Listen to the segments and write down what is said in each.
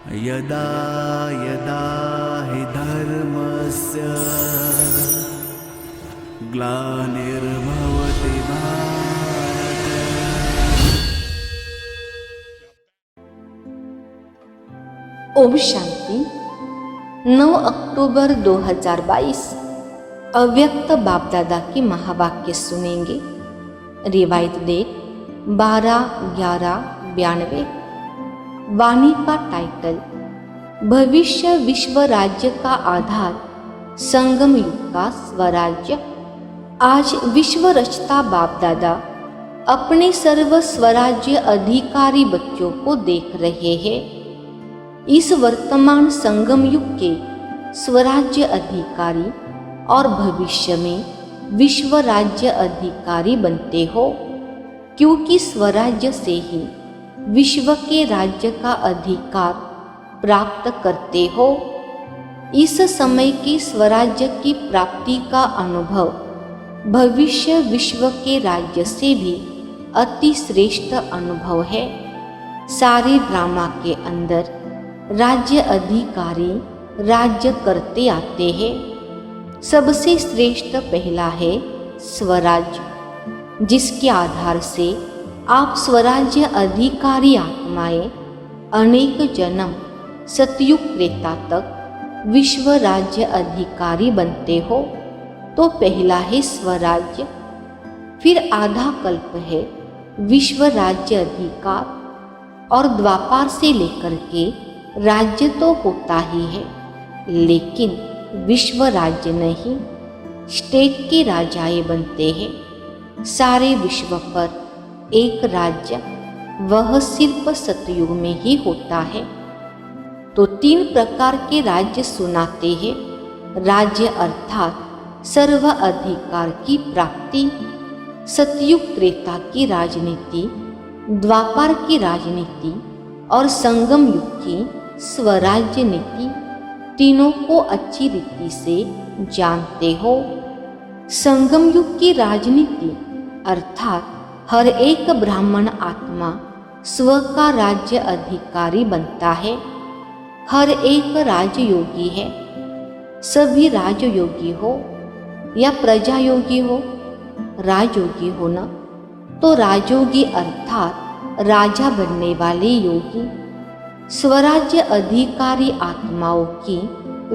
यदा यदा हि धर्मस्य ग्लानिर्भवति भारत। ओम शांति। 9 अक्टूबर 2022 अव्यक्त बाप दादा की महावाक्य सुनेंगे। रिवायत डेट 12/11/92। वाणी का टाइटल भविष्य विश्व राज्य का आधार संगम युग का स्वराज्य। आज विश्व रचता बाप दादा अपने सर्व स्वराज्य अधिकारी बच्चों को देख रहे हैं। इस वर्तमान संगम युग के स्वराज्य अधिकारी और भविष्य में विश्व राज्य अधिकारी बनते हो, क्योंकि स्वराज्य से ही विश्व के राज्य का अधिकार प्राप्त करते हो। इस समय के स्वराज्य की प्राप्ति का अनुभव भविष्य विश्व के राज्य से भी अति श्रेष्ठ अनुभव है। सारे ड्रामा के अंदर राज्य अधिकारी राज्य करते आते हैं। सबसे श्रेष्ठ पहला है स्वराज्य, जिसके आधार से आप स्वराज्य अधिकारी आत्माएं अनेक जन्म सतयुग त्रेता तक विश्व राज्य अधिकारी बनते हो। तो पहला है स्वराज्य, फिर आधा कल्प है विश्व राज्य अधिकार, और द्वापार से लेकर के राज्य तो होता ही है, लेकिन विश्व राज्य नहीं, स्टेट के राजाएं बनते हैं। सारे विश्व पर एक राज्य वह सिर्फ सतयुग में ही होता है। तो 3 प्रकार के राज्य सुनाते हैं। राज्य अर्थात सर्व अधिकार की प्राप्ति, सतयुग त्रेता की राजनीति, द्वापार की राजनीति और संगम युग की स्वराज्य नीति। तीनों को अच्छी रीति से जानते हो। संगम युग की राजनीति अर्थात हर एक ब्राह्मण आत्मा स्व का राज्य अधिकारी बनता है। हर एक राजयोगी है। सभी राजयोगी हो या प्रजा योगी हो, राजयोगी हो ना, तो राजयोगी अर्थात राजा बनने वाले योगी। स्वराज्य अधिकारी आत्माओं की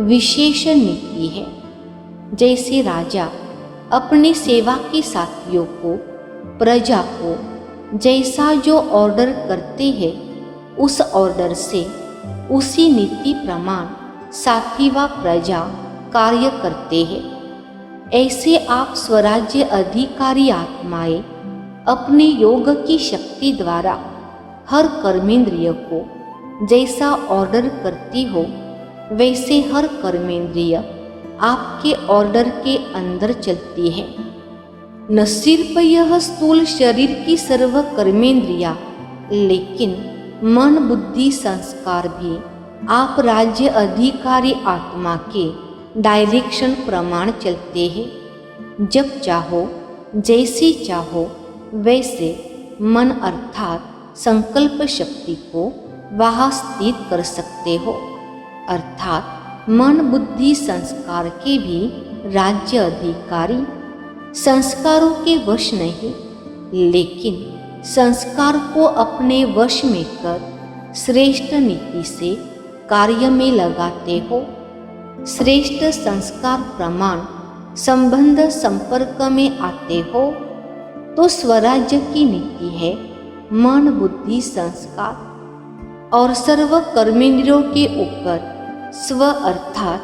विशेष नीति है। जैसे राजा अपने सेवा के साथियों को, प्रजा को जैसा जो ऑर्डर करते हैं, उस ऑर्डर से उसी नीति प्रमाण साथी व प्रजा कार्य करते हैं। ऐसे आप स्वराज्य अधिकारी आत्माएं अपने योग की शक्ति द्वारा हर कर्मेंद्रिय को जैसा ऑर्डर करती हो, वैसे हर कर्मेंद्रिय आपके ऑर्डर के अंदर चलती है। न सिर्फ यह स्थूल शरीर की सर्व कर्मेंद्रिया, लेकिन मन बुद्धि संस्कार भी आप राज्य अधिकारी आत्मा के डायरेक्शन प्रमाण चलते हैं। जब चाहो, जैसे चाहो, वैसे मन अर्थात संकल्प शक्ति को वहाँ स्थित कर सकते हो। अर्थात मन बुद्धि संस्कार के भी राज्य अधिकारी संस्कारों के वश नहीं, लेकिन संस्कार को अपने वश में कर श्रेष्ठ नीति से कार्य में लगाते हो। श्रेष्ठ संस्कार प्रमाण संबंध संपर्क में आते हो, तो स्वराज्य की नीति है मन बुद्धि संस्कार और सर्व कर्मेंद्रियों के ऊपर स्व अर्थात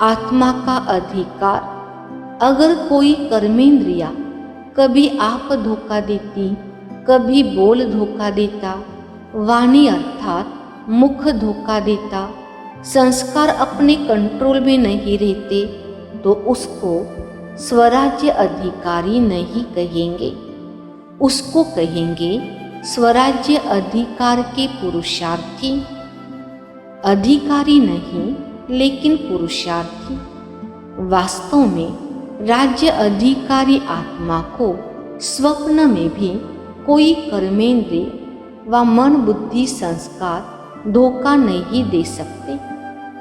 आत्मा का अधिकार। अगर कोई कर्मेंद्रिया कभी आप धोखा देती, कभी बोल धोखा देता, वाणी अर्थात मुख धोखा देता, संस्कार अपने कंट्रोल में नहीं रहते, तो उसको स्वराज्य अधिकारी नहीं कहेंगे। उसको कहेंगे स्वराज्य अधिकार के पुरुषार्थी। अधिकारी नहीं, लेकिन पुरुषार्थी। वास्तव में राज्य अधिकारी आत्मा को स्वप्न में भी कोई कर्मेंद्रिय व मन बुद्धि संस्कार धोखा नहीं दे सकते,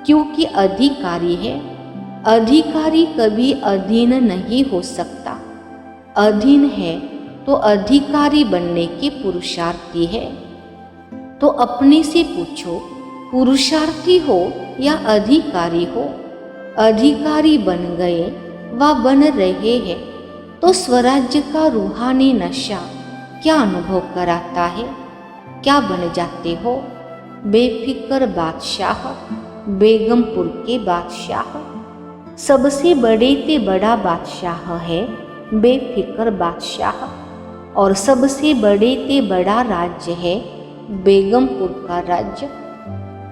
क्योंकि अधिकारी है। अधिकारी कभी अधीन नहीं हो सकता। अधीन है तो अधिकारी बनने के पुरुषार्थी है। तो अपने से पूछो, पुरुषार्थी हो या अधिकारी हो? अधिकारी बन गए व बन रहे हैं तो स्वराज्य का रूहानी नशा क्या अनुभव कराता है? क्या बन जाते हो? बेफिक्र बादशाह, बेगमपुर के बादशाह। सबसे बड़े ते बड़ा बादशाह है बेफिक्र बादशाह, और सबसे बड़े ते बड़ा राज्य है बेगमपुर का राज्य।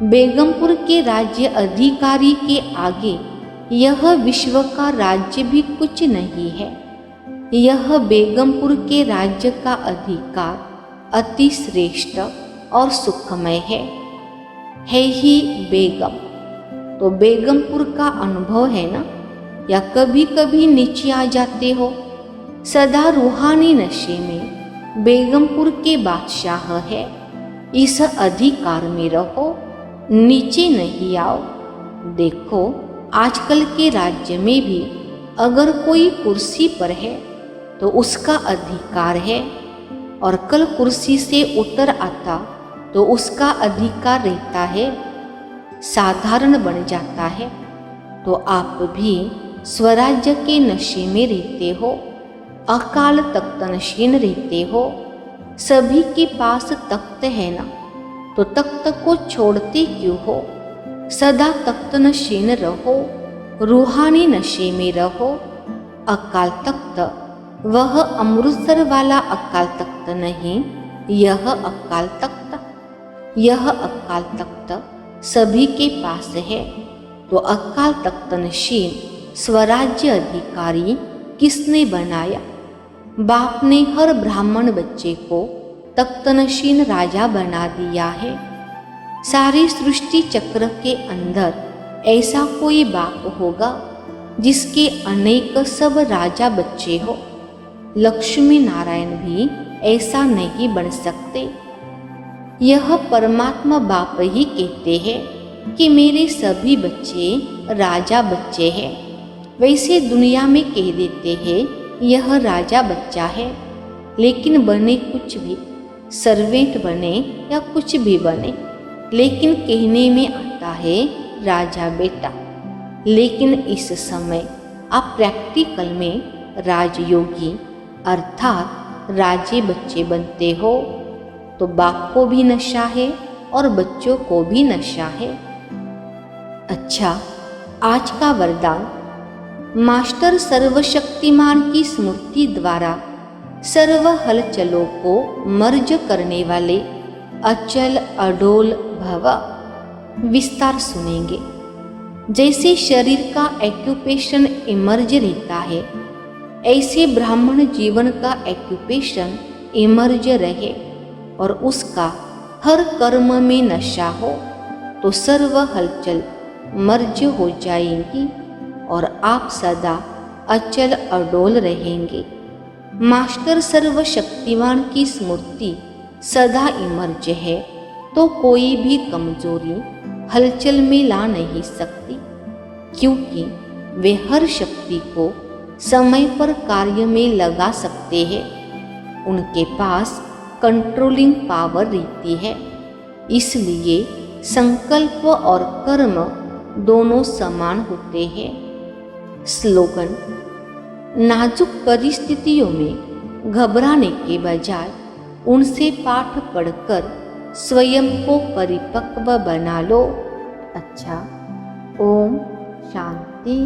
बेगमपुर के राज्य अधिकारी के आगे यह विश्व का राज्य भी कुछ नहीं है। यह बेगमपुर के राज्य का अधिकार अति श्रेष्ठ और सुखमय है ही बेगम। तो बेगमपुर का अनुभव है ना? या कभी कभी नीचे आ जाते हो? सदा रूहानी नशे में बेगमपुर के बादशाह है। इस अधिकार में रहो, नीचे नहीं आओ। देखो, आजकल के राज्य में भी अगर कोई कुर्सी पर है तो उसका अधिकार है, और कल कुर्सी से उतर आता तो उसका अधिकार रहता है, साधारण बन जाता है। तो आप भी स्वराज्य के नशे में रहते हो, अकाल तख्त नशीन रहते हो। सभी के पास तख्त है ना, तो तख्त को छोड़ते क्यों हो? सदा तख्त नशीन रहो, रूहानी नशे में रहो। अकाल तख्त वह अमृतसर वाला अकाल तख्त नहीं, यह अकाल तख्त, यह अकाल तख्त सभी के पास है। तो अकाल तख्त नशीन स्वराज्य अधिकारी किसने बनाया? बाप ने हर ब्राह्मण बच्चे को तख्तनशीन राजा बना दिया है। सारी सृष्टि चक्र के अंदर ऐसा कोई बाप होगा जिसके अनेक सब राजा बच्चे हो? लक्ष्मी नारायण भी ऐसा नहीं बन सकते। यह परमात्मा बाप ही कहते हैं कि मेरे सभी बच्चे राजा बच्चे हैं। वैसे दुनिया में कह देते हैं यह राजा बच्चा है, लेकिन बने कुछ भी, सर्वेंट बने या कुछ भी बने, लेकिन कहने में आता है राजा बेटा। लेकिन इस समय आप प्रैक्टिकल में राजयोगी अर्थात राजे बच्चे बनते हो। तो बाप को भी नशा है और बच्चों को भी नशा है। अच्छा, आज का वरदान। मास्टर सर्वशक्तिमान की स्मृति द्वारा सर्व हलचलों को मर्ज करने वाले अचल अडोल भव। विस्तार सुनेंगे। जैसे शरीर का एक्यूपेशन इमर्ज रहता है, ऐसे ब्राह्मण जीवन का एक्यूपेशन इमर्ज रहे और उसका हर कर्म में नशा हो, तो सर्व हलचल मर्ज हो जाएंगी और आप सदा अचल अडोल रहेंगे। मास्टर सर्वशक्तिमान की स्मृति सदा इमर्ज है, तो कोई भी कमजोरी हलचल में ला नहीं सकती, क्योंकि वे हर शक्ति को समय पर कार्य में लगा सकते हैं। उनके पास कंट्रोलिंग पावर रहती है। इसलिए संकल्प और कर्म दोनों समान होते हैं। स्लोगन। नाजुक परिस्थितियों में घबराने के बजाय उनसे पाठ पढ़कर स्वयं को परिपक्व बना लो। अच्छा, ओम शांति।